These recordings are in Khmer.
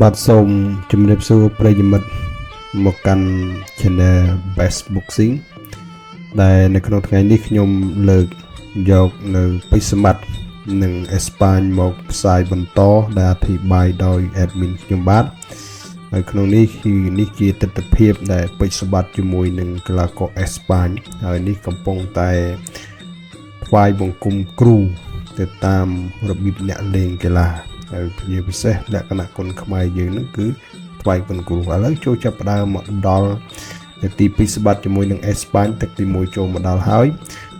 បាទសូមជម្រាបសួរប្រិយមិត្តមកកាន់ Channel Best Boxing ដែលនៅក្នុងថ្ងៃនេះខ្ញុំលើកយកនៅបិសម្បត្តិនិងអេស្ប៉ាញមកផ្សាយបន្តដែលអធិប្បាយដោយ admin ខ្ញុំបាទហើយក្នុងនេះជាទស្សនវិជ្ជាដែលបិសម្បត្តិជាមួយនឹងកីឡាករអេស្ប៉ាញហើយនេះកំពុងតែថ្វាយបង្គំគ្រូទៅតាមរបៀបអ្នកលេងកីឡាហើយជាពិសេសលក្ខណៈគុណខ្មែរយើងហ្នឹងគឺថ្វាយគុណគ្រូឥឡូវចូលចាប់ផ្ដើមមកដល់ទី2សម្បត្តិជាមួយនឹងអេស្ប៉ាញទឹកទី1ចូលមកដល់ហើយ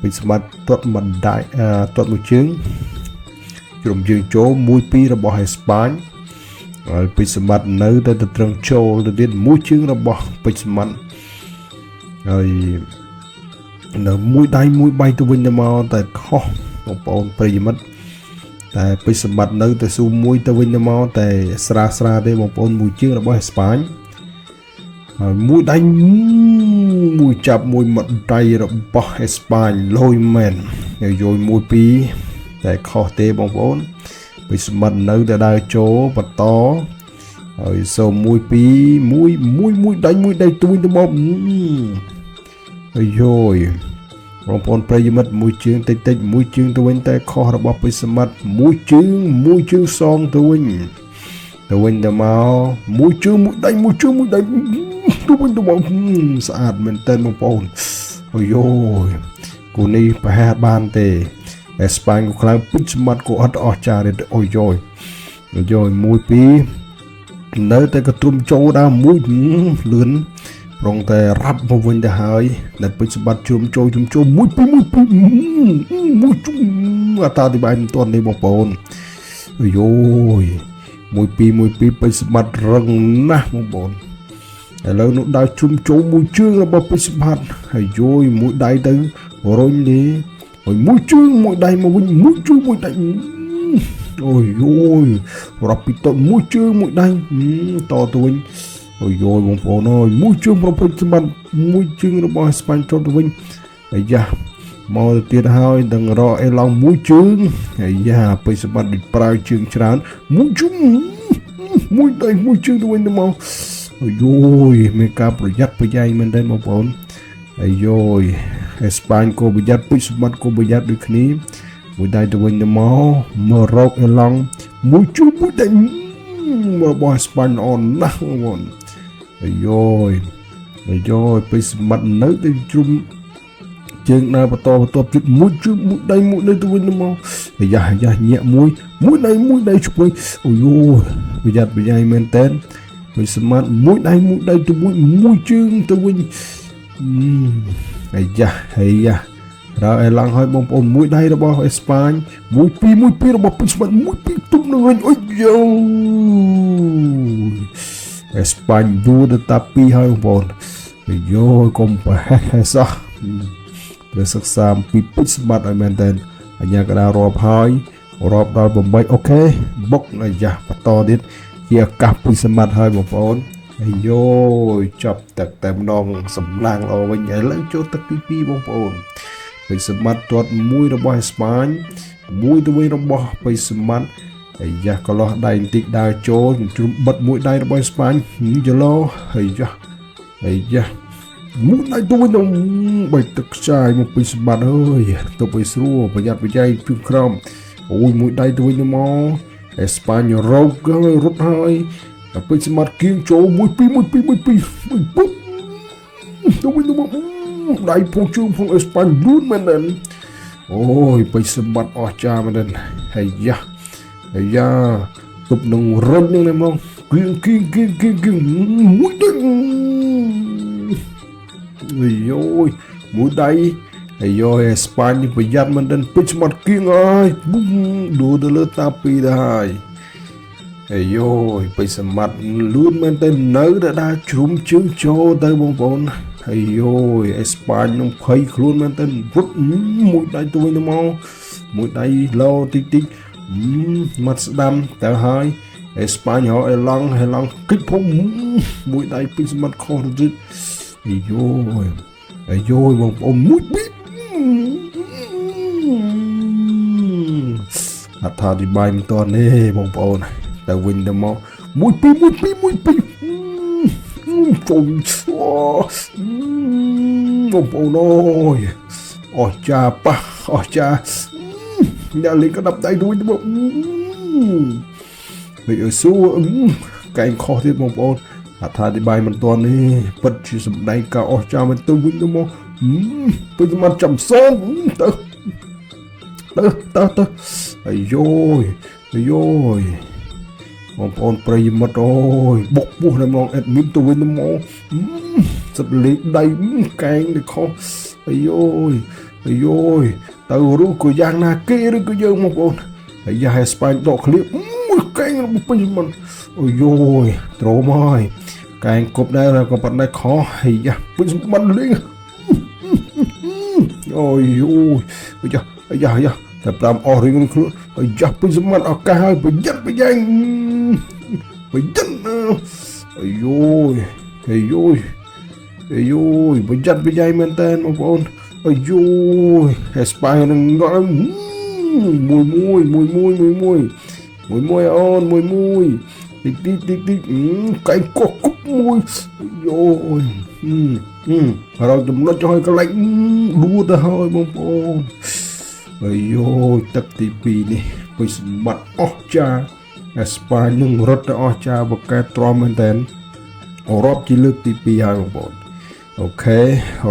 ពីសម្បត្តិទាត់មួយដៃទាត់មួយជើងជ្រុំជើងចូល 1-2 របស់អេស្ប៉ាញហើយពីសម្បត្តិនៅទៅត្រឹងចូលទៅទៀតមួយជើងរបស់ពេជ្រសម្បត្តិហើយនៅមួយដៃមួយបៃទៅវិញទៅមកតែខុសបងប្អូនប្រិយមិត្តតែពេជ្រសម្បត្តិនៅទៅស៊ូមួយទៅវិញទៅមកតែស្រាទេបងប្អូនមួយជើងរបស់អេស្ប៉ាញហើយមួយដៃមួយចាប់មួយមាត់ដៃរបស់អេស្ប៉ាញលយមែនហើយយយ1-2តែខុសទេបងប្អូនពេជ្រសម្បត្តិនៅតែដើរចូលបន្តហើយសូម1-2មួយដៃទៅវិញទៅមកហើយយយបងប្អូនប្រិយមិត្តមួយជើងតិចមួយជើងទៅវិញតែខុសរបស់ពេជ្រសម្បត្តិមួយជើងសងទៅវិញទៅមកមួយជើងមួយដៃទៅវិញទៅមកស្អាតមែនតើបងប្អូនអូយគូនេះប្រហែលបានទេអេស្ប៉ាញក៏ខ្លាំងពេជ្រសម្បត្តិក៏អត់អស់ចាទេអូយ1-2នៅតែក៏ទ្រុំចូលដល់មួយលឿនរងតែរ៉ាប់មកវិញទៅហើយដែលពេជ្រសម្បត្តិជ្រុំចូល1-2អត់អធិប្បាយមិនទាន់ទេបងប្អូនអូយ1-2ពេជ្រសម្បត្តិរឹងណាស់បងប្អូនឥឡូវនោះដើរជ្រុំចូលមួយជើងរបស់ពេជ្រសម្បត្តិហើយយយមួយដៃទៅរុញនេះហើយមួយជើងមួយដៃមកវិញមួយជើងមួយដៃអូយរាប់ពីតមួយជើងមួយដៃតទៅវិញអូយបងប្អូនអើយមួយជើងប្រពេចសម្បត្តិមួយជើងរបស់ស្ប៉ាញចូលទៅវិញអាយ៉ាមកទៅទៀតហើយដឹងរកអេឡង់មួយជើងអាយ៉ាពេជ្រសម្បត្តិប្រើជើងច្រើនមួយជើងមួយដៃមួយជើងទៅវិញទៅមកអូយមានការប្រយ័ត្នប្រយែងមែនទេបងប្អូនអាយអេស្ប៉ាញក៏ប្រយ័ត្នពេជ្រសម្បត្តិក៏ប្រយ័ត្នដូចគ្នាមួយដៃទៅវិញទៅមករកអេឡង់មួយជើងមួយដៃរបស់ស្ប៉ាញអនណាស់បងប្អូនអាយពេជ្រសម្បត្តិនៅតែជ្រុំជើងដើរបន្តជិតមួយជើងមួយដៃមួយទៅវិញទៅមកអាយ៉ាញាក់មួយដៃជួយអូយប្រយ័ត្នប្រយែងមែនតើពេជ្រសម្បត្តិមួយដៃទៅវិញមួយជើងទៅវិញអាយ៉ារកអេឡង់ឲ្យបងប្អូនមួយដៃរបស់អេស្ប៉ាញ1-2របស់ពេជ្រសម្បត្តិ1-2ទុំនឹងវិញអូយអេស្ប៉ាញយូរទៅតា2ហើយបងប្អូនអាយកុំប្រហែសសោះត្រូវសិក្សាអំពីពេជ្រសម្បត្តិឲ្យមែនតើអញ្ញាកដារាប់ហើយរាប់ដល់8អូខេបុកអាយ៉ាបន្តទៀតជាឱកាសពេជ្រសម្បត្តិហើយបងប្អូនអាយចាប់ទឹកតែម្ដងសម្លាងល្អវិញឥឡូវចូលទឹកទី2បងប្អូនពេជ្រសម្បត្តិទាត់មួយរបស់អេស្ប៉ាញមួយទៅវិញរបស់ពេជ្រសម្បត្តិអាយ៉ាកន្លោះដៃបន្តិចដើរចូលជ្រុំបិទមួយដៃរបស់អេស្ប៉ាញយឡូអាយ៉ាមួយដៃទៅវិញទៅបីទឹកខ្ចាយមកពេជ្រសម្បត្តិអើយទៅពេជ្រស្រួលប្រយ័ត្នប្រយែងជើងក្រោមអូយមួយដៃទៅវិញទៅមកអេស្ប៉ាញរោគរត់ហើយពេជ្រសម្បត្តិគៀងចូល1-2ពុបទៅវិញទៅមកដៃពងជើងផងអេស្ប៉ាញលូនមែនទេអូយពេជ្រសម្បត្តិអស្ចារ្យមែនទេអាយ៉ាទប់នឹងរុញនឹងហ្មងគៀងមួយដៃមួយដៃអាយអេស្ប៉ាញប្រយ័ត្នមែនទេពេជ្រសម្បត្តិគៀងហើយប៊ុំដូរទៅលើតា2ទៅហើយអាយពេជ្រសម្បត្តិលូនមែនទេនៅតែដើរជ្រុំជើងចូលទៅបងប្អូនអាយអេស្ប៉ាញនឹងភ័យខ្លួនមែនទេរត់មួយដៃទៅវិញទៅមកមួយដៃលោតិចមាត់ស្ដាំទៅហើយអេស្ប៉ាញរកអេឡង់គិតផងមួយដៃពេជ្រសម្បត្តិខុសទៅទៀតអាយបងប្អូនមួយពីអត់ថាទីបាយមិនតនេះបងប្អូនទៅវិញទៅមក 1 2 1 2 1 2ចូលបងប្អូនអើយអស់ចាប៉ះអស់ចាអ្នកលេងក៏ដាប់ដៃរួចទៅវិញអើស៊ូកែងខុសទៀតបងប្អូនអត្ថាធិប្បាយមិនទាន់នេះពិតជាសម្ដែងការអស់ចាមែនទៅវិញទៅមកពេញមកចាំសងទៅអាយយបងប្អូនប្រិយមិត្តអូយបុកពោះតែម្ដងអេដមីនទៅវិញទៅមកសិតលេខដៃកែងទៅខុសអាយយទៅរូក៏យ៉ាងណាគេឬក៏យើងបងប្អូនហើយយ៉ាស្ប៉ាញដកឃ្លៀបមួយកែងរបស់ពេញមិនអូយត្រមហើយកែងគប់ដែរក៏ប៉ុន្តែខុសហើយយ៉ាពេញមិនលេងអូយយ៉ាតែប្រាំអស់រៀងខ្លួនហើយយ៉ាពេញសម្បត្តិឱកាសហើយប្រយ័ត្នប្រយែងអាយប្រយ័ត្នប្រយែងមែនតើបងប្អូនអាយហេស្ប៉ាញនឹងដល់មួយអូនមួយតិចកែងកោះគប់មួយរកចំណុចឲ្យកន្លែងដួលទៅហើយបងប្អូនអាយទឹកទី2នេះពេញសម្បត្តិអស់ចាអេស្ប៉ាញនឹងរត់ទៅអស់ចាបកកែទ្រាំមែនតើអឺរ៉ុបជាលើកទី2ហើយបងប្អូនអូខេ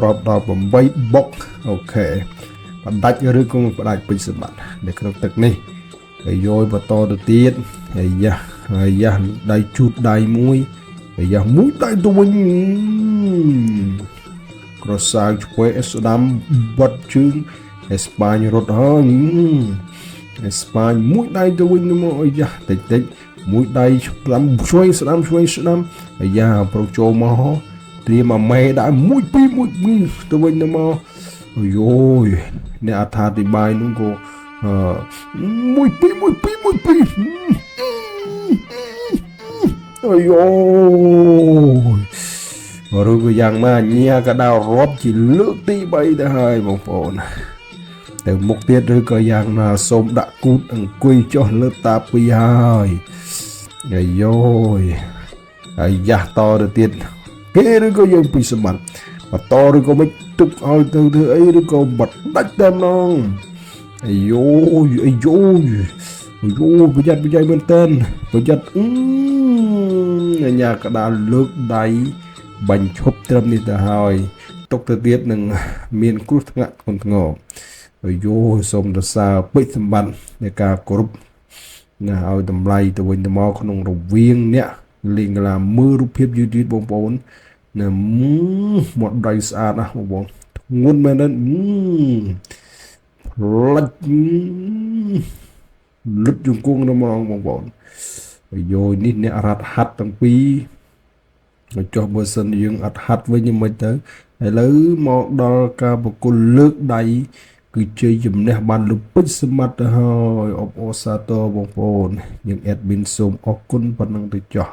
រាប់ដល់8បុកអូខេបណ្ដាច់ឬក៏មិនបណ្ដាច់ពេញសម្បត្តិនៅក្នុងទឹកនេះហើយបន្តទៅទៀតហើយយ៉ាដៃជូតដៃមួយហើយយ៉ាមួយដៃទៅវិញក្រសាងឆ្វេស្ដាំបត់ជើងអេស្ប៉ាញរត់ហើយអេស្ប៉ាញមួយដៃទៅវិញមកអាយ៉ាតិចមួយដៃស្ដាំឆ្វេស្ដាំអាយ៉ាប្រូចូលមកត្រៀមអាមេដាក់1 2ទៅវិញទៅមកអូយអ្នកអត្ថាធិប្បាយនោះក៏1 2អូយឬក៏យ៉ាងណាញ៉ាក៏ដល់រាប់ជាលើកទី3ទៅហើយបងប្អូនទៅមុខទៀតឬក៏យ៉ាងណាសូមដាក់គូតអង្គុយចុះលើតា2ហើយអាយ៉ាតទៅទៀតគេឬក៏យើងពីសម្បត្តិបន្តឬក៏មិនទុកឲ្យទៅធ្វើអីឬក៏បាត់ដាច់តែម្ដងអាយប្រយ័ត្នមែនតើប្រយ័ត្នអញ្ញាកដាលលើកដៃបាញ់ឈប់ត្រឹមនេះទៅហើយទុកទៅទៀតនឹងមានគ្រោះថ្នាក់ធ្ងន់ធ្ងរអាយសូមសរសើរពេជ្រសម្បត្តិនៃការគោរពណាឲ្យតម្លៃទៅវិញទៅមកក្នុងរវាងអ្នកលេងកីឡាមើលរូបភាពយឺតបងប្អូនណាមាត់ដៃស្អាតណាបងប្អូនធ្ងន់មែនទេលិចលឹកជង្គង់ទៅមកបងប្អូនអាយនេះអ្នករត់ហាត់ទាំងពីរចុះបើសិនយើងអត់ហាត់វិញមិនទៅឥឡូវមកដល់ការប្រគល់លើកដៃគឺជ័យជំនះបានលុបពេជ្រសម្បត្តិទៅហើយអបអរសាទរបងប្អូនយើង admin សូមអរគុណប៉ុណ្ណឹងទៅចោះ